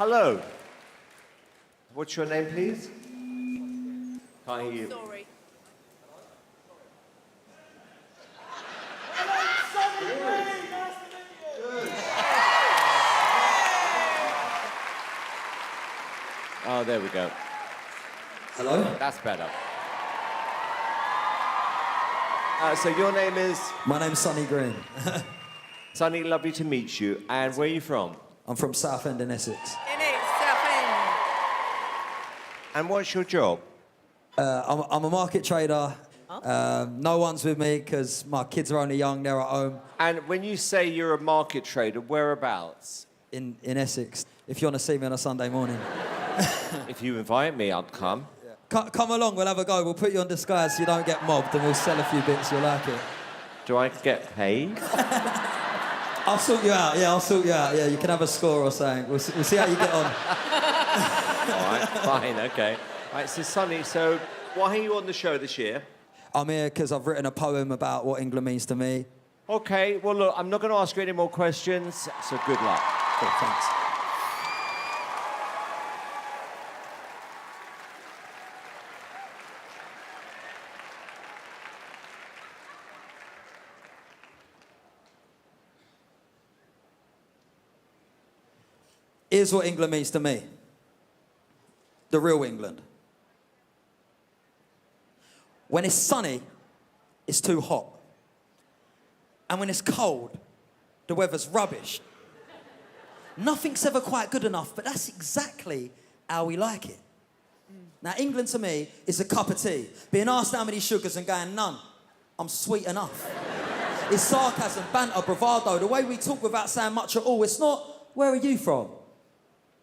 Hello. What's your name, please? Can't hear you. Sorry. Oh, there we go. Hello? That's better. So your name is? My name's Sonny Green. Sonny, lovely to meet you. And where are you from? I'm from Southend in Essex. In it, Southend. And what's your job? I'm a market trader. No one's with me because my kids are only young, they're at home. And when you say you're a market trader, whereabouts? In Essex, if you want to see me on a Sunday morning. If you invite me, I'll come. Come along, we'll have a go. We'll put you on disguise so you don't get mobbed and we'll sell a few bits, you'll like it. Do I get paid? I'll sort you out, I'll sort you out. Yeah, you can have a score or something. We'll see how you get on. All right, fine, okay. All right, so Sonny, so why are you on the show this year? I'm here because I've written a poem about what England means to me. Okay, well, look, I'm not going to ask you any more questions, so good luck. Cool, thanks. Here's what England means to me. The real England. When it's sunny, it's too hot. And when it's cold, the weather's rubbish. Nothing's ever quite good enough, but that's exactly how we like it. Now, England to me is a cup of tea. Being asked how many sugars and going, none. I'm sweet enough. It's sarcasm, banter, bravado, the way we talk without saying much at all. It's not, where are you from?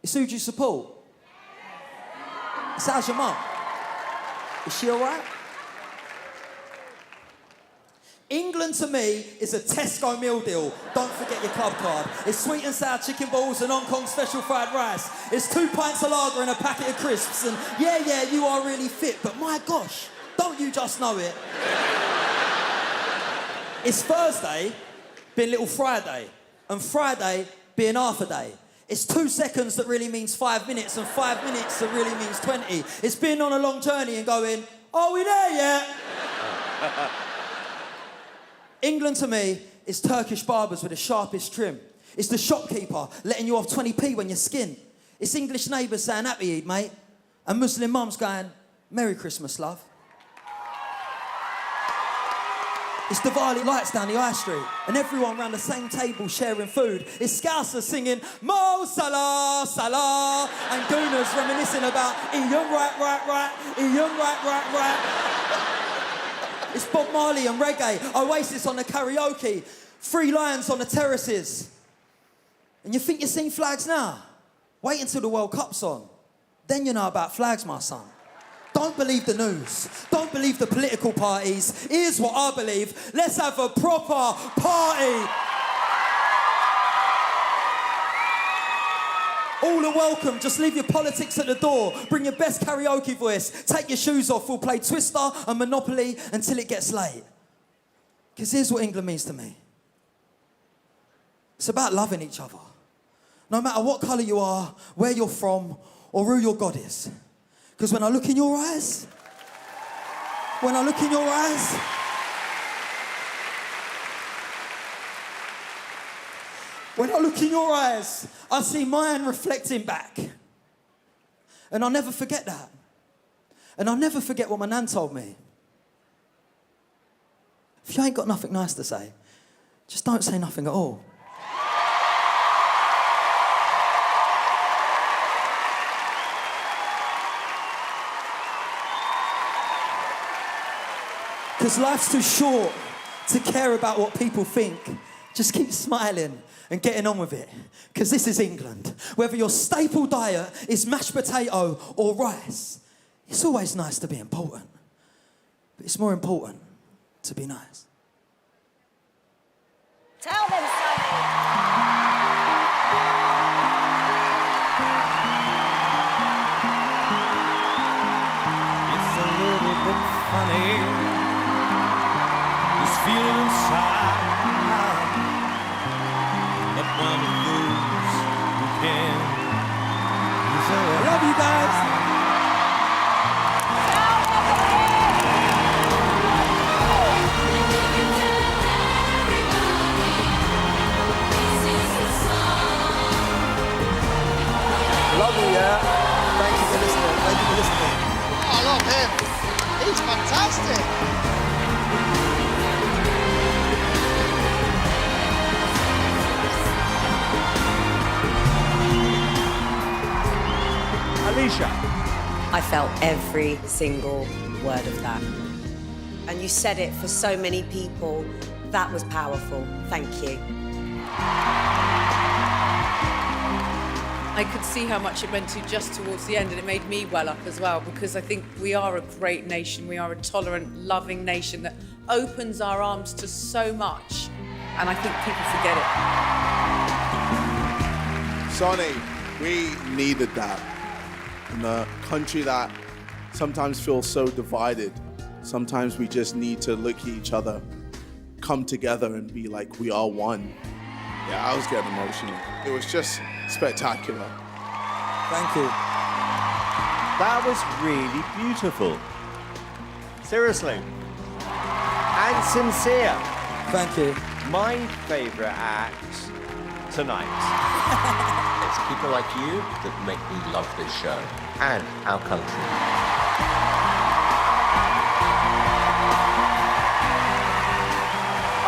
It's who do you support? It's how's your mum? Is she all right? England to me is a Tesco meal deal. Don't forget your club card. It's sweet and sour chicken balls and Hong Kong special fried rice. It's 2 pints of lager and a packet of crisps. And yeah, you are really fit, but my gosh, don't you just know it? It's Thursday being Little Friday, and Friday being half a day. It's 2 seconds that really means 5 minutes, and 5 minutes that really means 20. It's being on a long journey and going, are we there yet? England to me is Turkish barbers with the sharpest trim. It's the shopkeeper letting you off 20p when you're skinned. It's English neighbours saying happy Eid, mate. And Muslim mums going, Merry Christmas, love. It's Diwali lights down the high street and everyone round the same table sharing food. It's Scousers singing Mo Salah, Salah, and Gooners reminiscing about Ian right, Ian right. It's Bob Marley and reggae, Oasis on the karaoke, 3 lions on the terraces. And you think you've seen flags now? Wait until the World Cup's on. Then you know about flags, my son. Don't believe the news. Don't believe the political parties. Here's what I believe. Let's have a proper party. All are welcome. Just leave your politics at the door. Bring your best karaoke voice. Take your shoes off. We'll play Twister and Monopoly until it gets late. Because here's what England means to me. It's about loving each other. No matter what colour you are, where you're from, or who your God is. Because when I look in your eyes, when I look in your eyes, I see mine reflecting back. And I'll never forget that. And I'll never forget what my nan told me. If you ain't got nothing nice to say, just don't say nothing at all. Because life's too short to care about what people think. Just keep smiling and getting on with it. Because this is England. Whether your staple diet is mashed potato or rice, it's always nice to be important. But it's more important to be nice. Tell them something. It's a little bit funny. Feeling inside, but one of those who can fantastic. Alesha. I felt every single word of that. And you said it for so many people. That was powerful. Thank you. I could see how much it meant to you just towards the end, and it made me well up as well, because I think we are a great nation. We are a tolerant, loving nation that opens our arms to so much, and I think people forget it. Sonny, we needed that. In a country that sometimes feels so divided, sometimes we just need to look at each other, come together and be like, we are one. Yeah, I was getting emotional. It was just spectacular. Thank you. That was really beautiful. Seriously. And sincere. Thank you. My favourite act tonight. It's people like you that make me love this show and our country.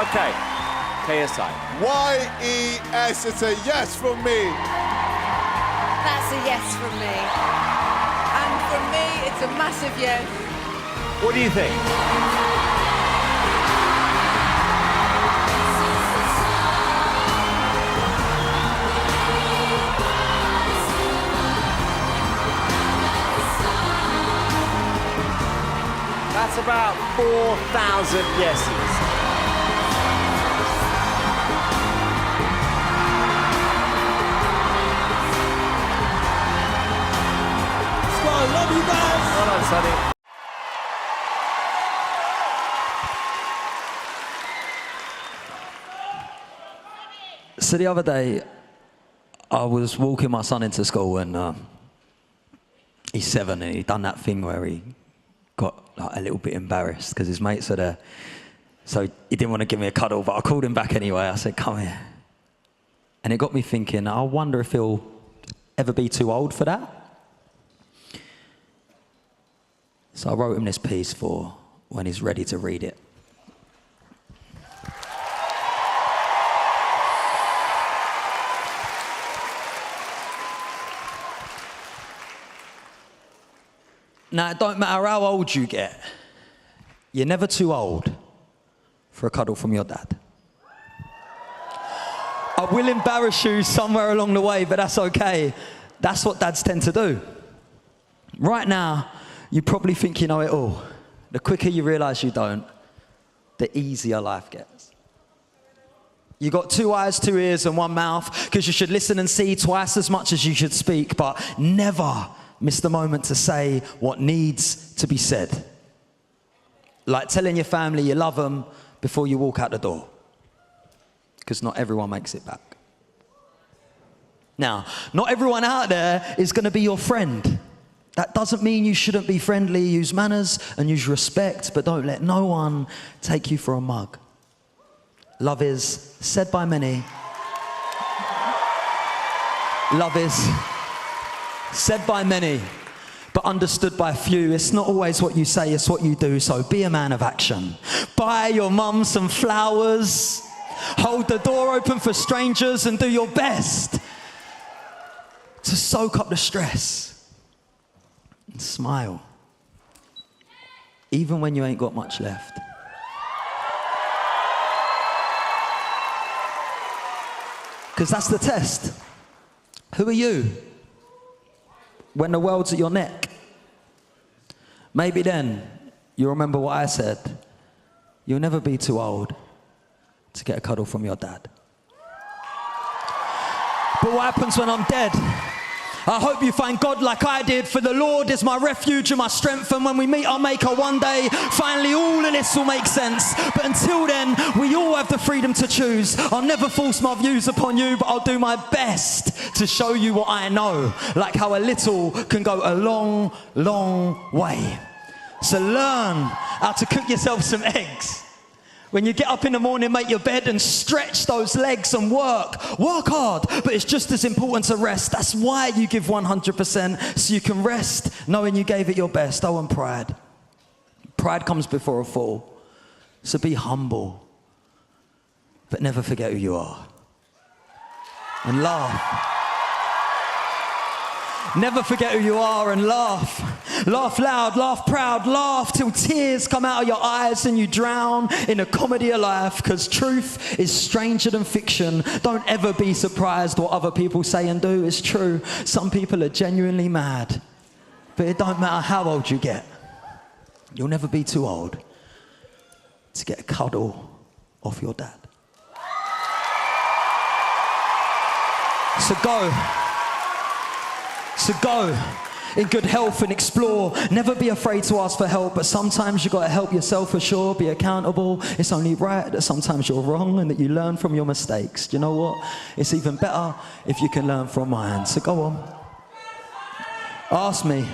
Okay, KSI. Y-E-S, it's a yes from me. That's a yes from me. And from me, it's a massive yes. What do you think? That's about 4,000 yeses. Squad, love you guys. Well done, Sonny. So the other day, I was walking my son into school, and he's 7, and he done that thing where he got like a little bit embarrassed because his mates are there. So he didn't want to give me a cuddle, but I called him back anyway. I said, come here. And it got me thinking, I wonder if he'll ever be too old for that. So I wrote him this piece for when he's ready to read it. Now, it don't matter how old you get, you're never too old for a cuddle from your dad. I will embarrass you somewhere along the way, but that's okay. That's what dads tend to do. Right now, you probably think you know it all. The quicker you realize you don't, the easier life gets. You got 2 eyes, 2 ears, and 1 mouth, because you should listen and see twice as much as you should speak, but never miss the moment to say what needs to be said. Like telling your family you love them before you walk out the door. Because not everyone makes it back. Now, not everyone out there is going to be your friend. That doesn't mean you shouldn't be friendly. Use manners and use respect, but don't let no one take you for a mug. Love is said by many. Love is said by many, but understood by few. It's not always what you say, it's what you do, so be a man of action. Buy your mum some flowers, hold the door open for strangers, and do your best to soak up the stress and smile, even when you ain't got much left. Because that's the test. Who are you when the world's at your neck? Maybe then you remember what I said. You'll never be too old to get a cuddle from your dad. But what happens when I'm dead? I hope you find God like I did, for the Lord is my refuge and my strength, and when we meet our Maker one day, finally all of this will make sense. But until then, we all have the freedom to choose. I'll never force my views upon you, but I'll do my best to show you what I know, like how a little can go a long, long way. So learn how to cook yourself some eggs. When you get up in the morning, make your bed and stretch those legs and work. Work hard, but it's just as important to rest. That's why you give 100%, so you can rest knowing you gave it your best. Oh, and pride. Pride comes before a fall. So be humble, but never forget who you are. And laugh. Never forget who you are and laugh. Laugh loud, laugh proud, laugh till tears come out of your eyes and you drown in a comedy of life, because truth is stranger than fiction. Don't ever be surprised what other people say and do. It's true. Some people are genuinely mad, but it don't matter how old you get. You'll never be too old to get a cuddle off your dad. So go in good health and explore. Never be afraid to ask for help, but sometimes you gotta help yourself for sure. Be accountable. It's only right that sometimes you're wrong and that you learn from your mistakes. Do you know what? It's even better if you can learn from mine. So go on. Ask me.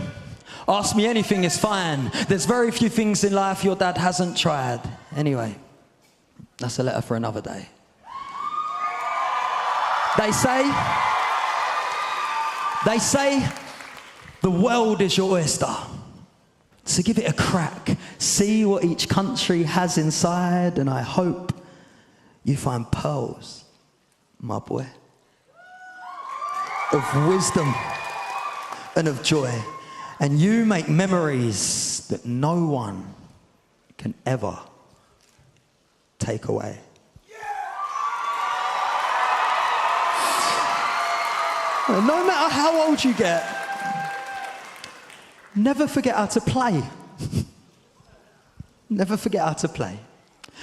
Ask me anything, it's fine. There's very few things in life your dad hasn't tried. Anyway, that's a letter for another day. They say the world is your oyster. So give it a crack. See what each country has inside, and I hope you find pearls, my boy, of wisdom and of joy. And you make memories that no one can ever take away. No matter how old you get, never forget how to play. Never forget how to play.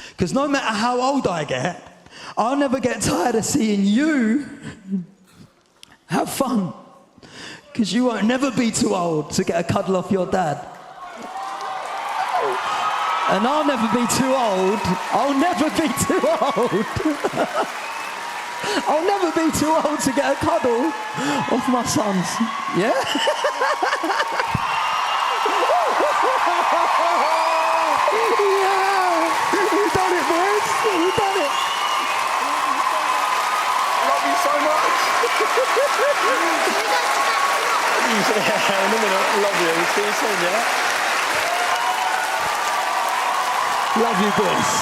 Because no matter how old I get, I'll never get tired of seeing you have fun. Because you won't never be too old to get a cuddle off your dad. And I'll never be too old. I'll never be too old. I'll never be too old to get a cuddle off my sons. Yeah? Yeah! We've done it, boys. We've done it. Love you so much. Yeah, in a minute. Love you. See you soon, yeah? Love you, boys.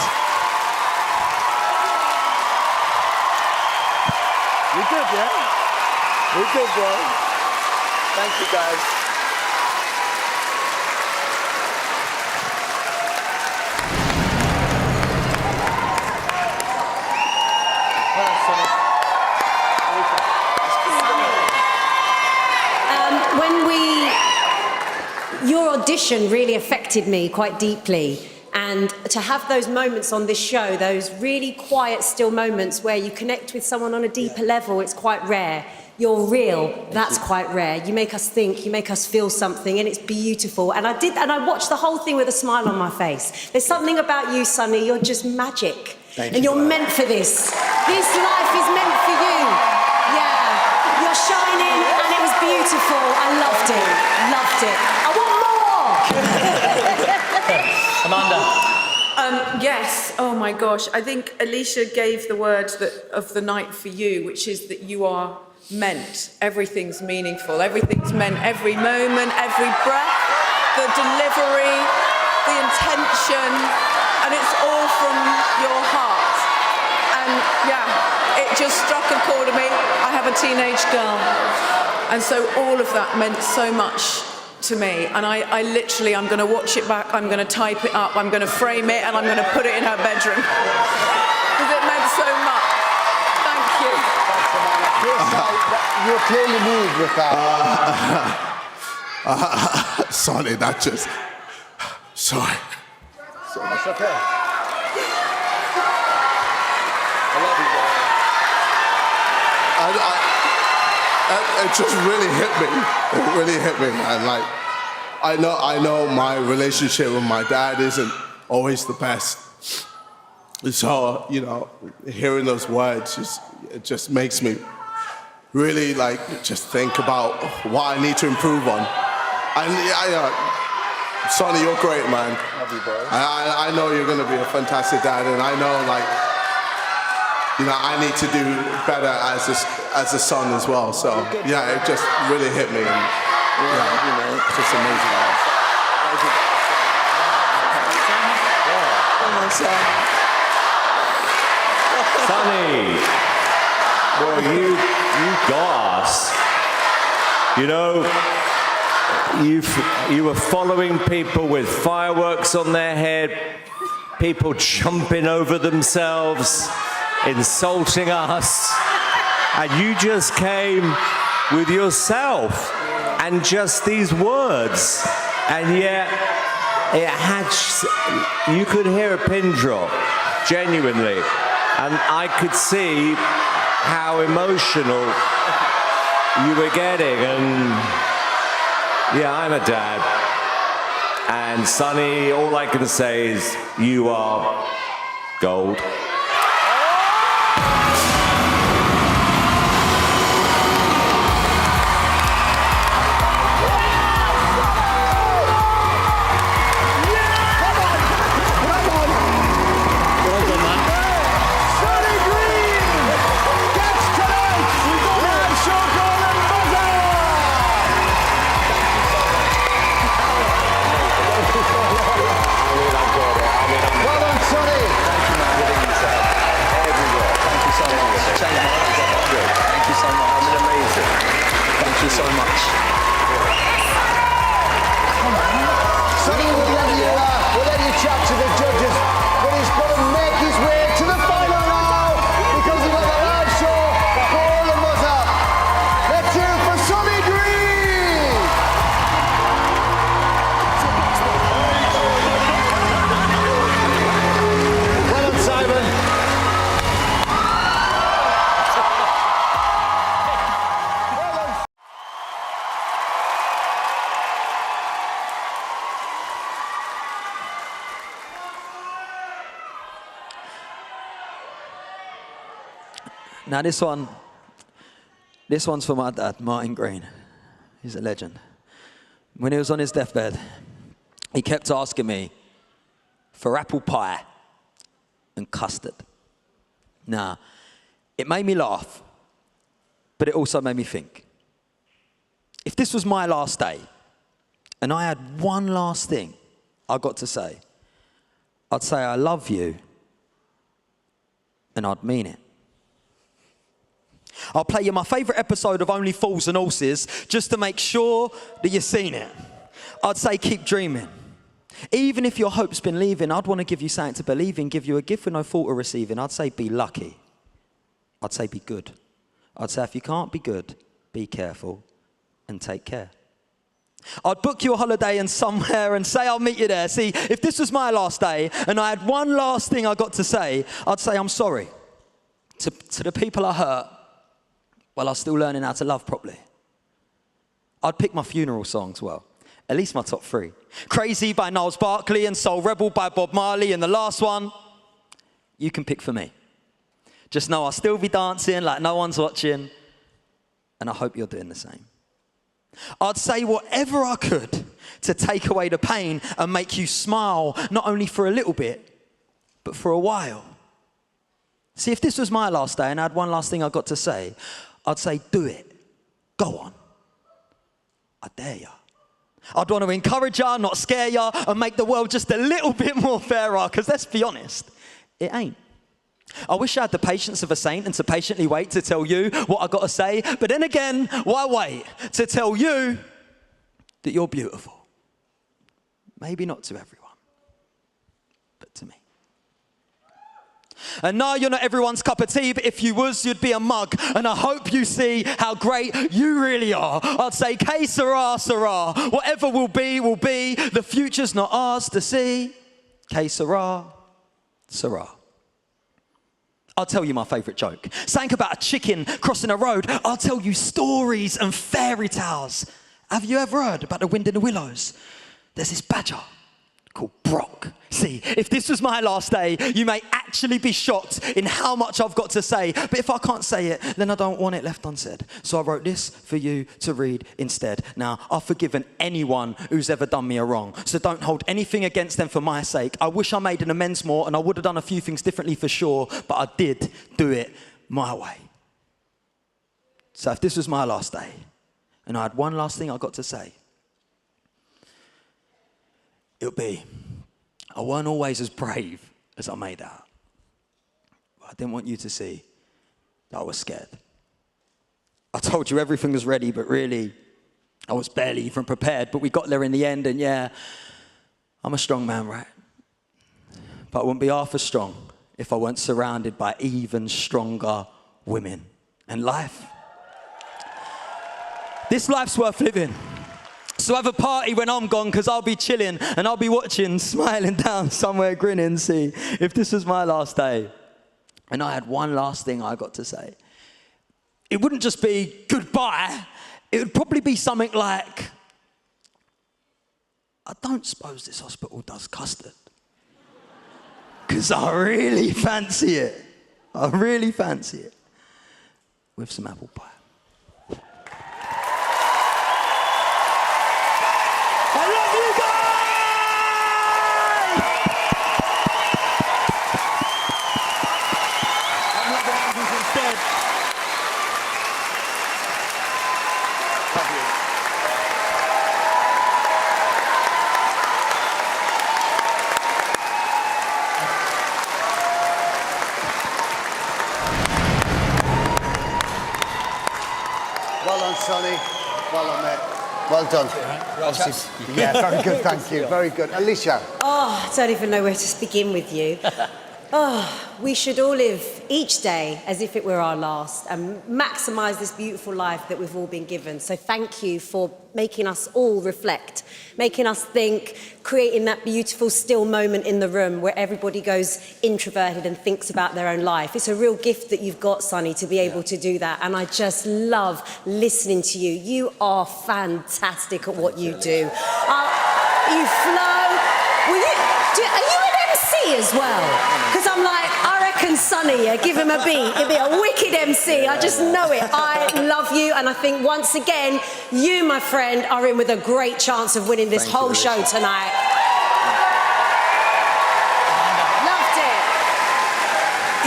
You're good, yeah? You're good, bro. Thank you, guys. Your audition really affected me quite deeply, and to have those moments on this show, those really quiet, still moments where you connect with someone on a deeper level, it's quite rare. You're real, that's quite rare. You make us think, you make us feel something, and it's beautiful. And I watched the whole thing with a smile on my face. There's something about you, Sonny, you're just magic. Thank and you, you're brother. meant for this. This life is meant for you. Yeah, you're shining, and it was beautiful. I loved it, loved it. I want more. Amanda. Yes, oh my gosh. I think Alesha gave the words of the night for you, which is that you are meant. Everything's meaningful. Everything's meant. Every moment, every breath, the delivery, the intention, and it's all from your heart. And yeah, it just struck a chord to me. I have a teenage girl. And so all of that meant so much to me, and I literally, I'm going to watch it back, I'm going to type it up, I'm going to frame it, and I'm going to put it in her bedroom. Because it meant so much. Thank you. You were clearly moved with that. Sonny, that just... Sorry. That's okay. I love you, bro. It just really hit me. It really hit me, man. Like, I know my relationship with my dad isn't always the best. So, you know, hearing those words, it just makes me really, like, just think about what I need to improve on. And Sonny, you're great, man. Love you, bro. I know you're gonna be a fantastic dad, and I know, like, you know, I need to do better as a son as well. So yeah, it just really hit me, and yeah, you know, it's just amazing. Sonny, boy, you got us. You know, you were following people with fireworks on their head, people jumping over themselves, insulting us, and you just came with yourself and just these words, and yet it had, you could hear a pin drop, genuinely, and I could see how emotional you were getting, and yeah, I'm a dad, and Sonny, all I can say is you are gold. Sonny Green gets tonight's live show golden buzzer! Well done, Sonny. Thank you, man. Getting yourself everywhere. Thank you so much. Changed my life. Thank you so much. I mean, amazing. Thank you so much. Sonny, we'll let you chat to the judges, but he's got to make his way to the final now because we've got the live show golden buzzer. Let's hear it for Sonny Green. Well done, Simon. Now this one's for my dad, Martin Green. He's a legend. When he was on his deathbed, he kept asking me for apple pie and custard. Now, it made me laugh, but it also made me think. If this was my last day, and I had one last thing I got to say, I'd say I love you, and I'd mean it. I'll play you my favourite episode of Only Fools and Horses just to make sure that you've seen it. I'd say keep dreaming. Even if your hope's been leaving, I'd want to give you something to believe in, give you a gift with no thought of receiving. I'd say be lucky. I'd say be good. I'd say if you can't be good, be careful and take care. I'd book you a holiday and somewhere and say I'll meet you there. See, if this was my last day and I had one last thing I got to say, I'd say I'm sorry to the people I hurt while I was still learning how to love properly. I'd pick my funeral songs, well, at least my top 3. Crazy by Niles Barkley and Soul Rebel by Bob Marley, and the last one, you can pick for me. Just know I'll still be dancing like no one's watching, and I hope you're doing the same. I'd say whatever I could to take away the pain and make you smile, not only for a little bit, but for a while. See, if this was my last day and I had one last thing I got to say, I'd say, do it. Go on. I dare ya. I'd want to encourage ya, not scare ya, and make the world just a little bit more fairer, because let's be honest, it ain't. I wish I had the patience of a saint and to patiently wait to tell you what I got to say, but then again, why wait? To tell you that you're beautiful. Maybe not to everyone, but to me. And no, you're not everyone's cup of tea, but if you was, you'd be a mug. And I hope you see how great you really are. I'd say, que sera, sera. Whatever will be, will be. The future's not ours to see. Que sera, sera. I'll tell you my favourite joke. Something about a chicken crossing a road. I'll tell you stories and fairy tales. Have you ever heard about the wind in the willows? There's this badger called Brock. See, if this was my last day, you may actually be shocked in how much I've got to say. But if I can't say it, then I don't want it left unsaid. So I wrote this for you to read instead. Now, I've forgiven anyone who's ever done me a wrong. So don't hold anything against them for my sake. I wish I made an amends more, and I would have done a few things differently for sure, but I did do it my way. So if this was my last day, and I had one last thing I got to say, it would be, I weren't always as brave as I made out. But I didn't want you to see that I was scared. I told you everything was ready, but really, I was barely even prepared. But we got there in the end, and yeah, I'm a strong man, right? But I wouldn't be half as strong if I weren't surrounded by even stronger women. And this life's worth living. So have a party when I'm gone, because I'll be chilling and I'll be watching, smiling down somewhere, grinning, see if this was my last day. And I had one last thing I got to say. It wouldn't just be goodbye. It would probably be something like, I don't suppose this hospital does custard. Because I really fancy it. I really fancy it. With some apple pie. I love you guys! I'm not going to instead. Love you. Well done, Sonny. Well done, mate. Well done. Yeah, very good, thank you. Very good. Alesha. Oh, I don't even know where to begin with you. Oh, we should all live each day as if it were our last and maximise this beautiful life that we've all been given. So thank you for making us all reflect, making us think, creating that beautiful still moment in the room where everybody goes introverted and thinks about their own life. It's a real gift that you've got, Sonny, to be able to do that. And I just love listening to you. You are fantastic at what you do. You flow. Are you an MC as well? Because I'm like, I reckon Sonny, give him a beat. He'd be a wicked MC. I just know it. I love you. And I think once again, you, my friend, are in with a great chance of winning this whole show tonight. Loved it.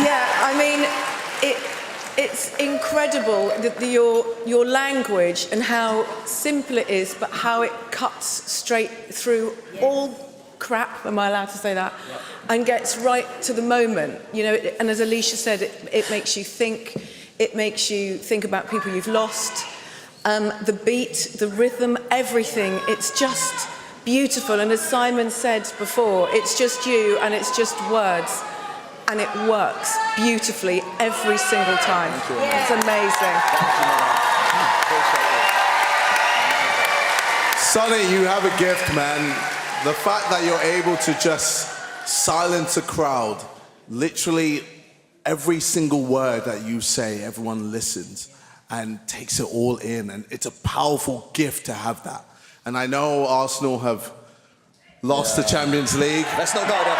Yeah, I mean, it's incredible that your language and how simple it is, but how it cuts straight through all crap, am I allowed to say that? Yeah. And gets right to the moment, you know, and as Alesha said, it makes you think, about people you've lost, the beat, the rhythm, everything, it's just beautiful. And as Simon said before, it's just you and it's just words. And it works beautifully every single time. Yeah. It's amazing. Sonny, you have a gift, man. The fact that you're able to just silence a crowd, literally every single word that you say, everyone listens and takes it all in. And it's a powerful gift to have that. And I know Arsenal have lost the Champions League. Let's not go there,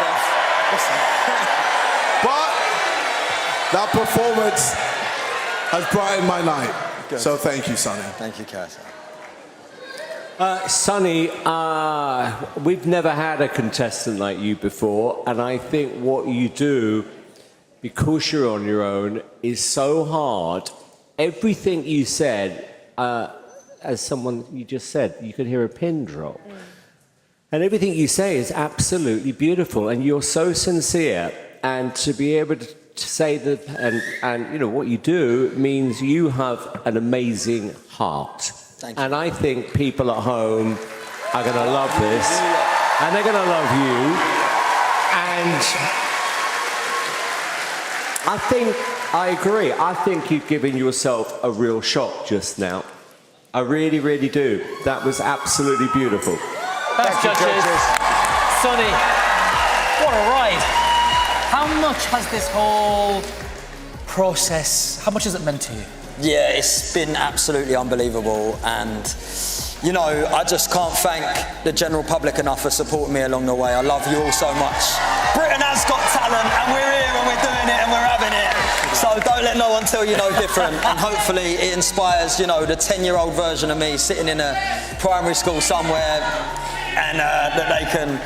But that performance has brightened my night. Good. So thank you, Sonny. Thank you, Cass. Sonny, we've never had a contestant like you before, and I think what you do, because you're on your own, is so hard. Everything you said, as someone you just said, you could hear a pin drop. And everything you say is absolutely beautiful, and you're so sincere. And to be able to say that, and you know, what you do means you have an amazing heart. Thank you. And I think people at home are going to love this, and they're going to love you. And I think, I agree, I think you've given yourself a real shot just now. I really, really do. That was absolutely beautiful. Thanks, judges. Sonny, what a ride. How much has this whole process, how much has it meant to you? Yeah, it's been absolutely unbelievable, and you know, I just can't thank the general public enough for supporting me along the way. I love you all so much. Britain has got talent, and we're here and we're doing it and we're having it. So don't let no one tell you no different, and hopefully it inspires, you know, the 10-year-old version of me sitting in a primary school somewhere, and that they can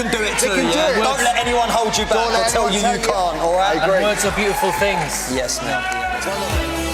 do it too. Yeah? Don't let anyone hold you back or tell you you can't, all right? And words are beautiful things. Yes, mate.